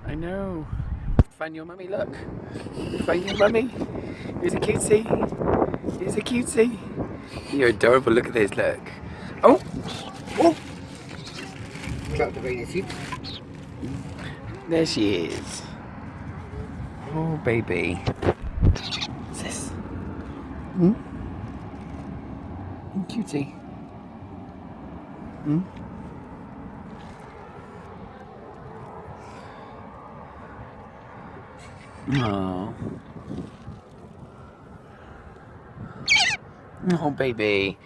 I know. Find your mummy, look. Find your mummy. Here's a cutie. Here's a cutie. You're adorable. Look at this, look. Oh! Oh! Drop the radio sheep. There she is. Oh, baby. What's this? Hmm? Cutie. Hmm? Oh. Oh, baby.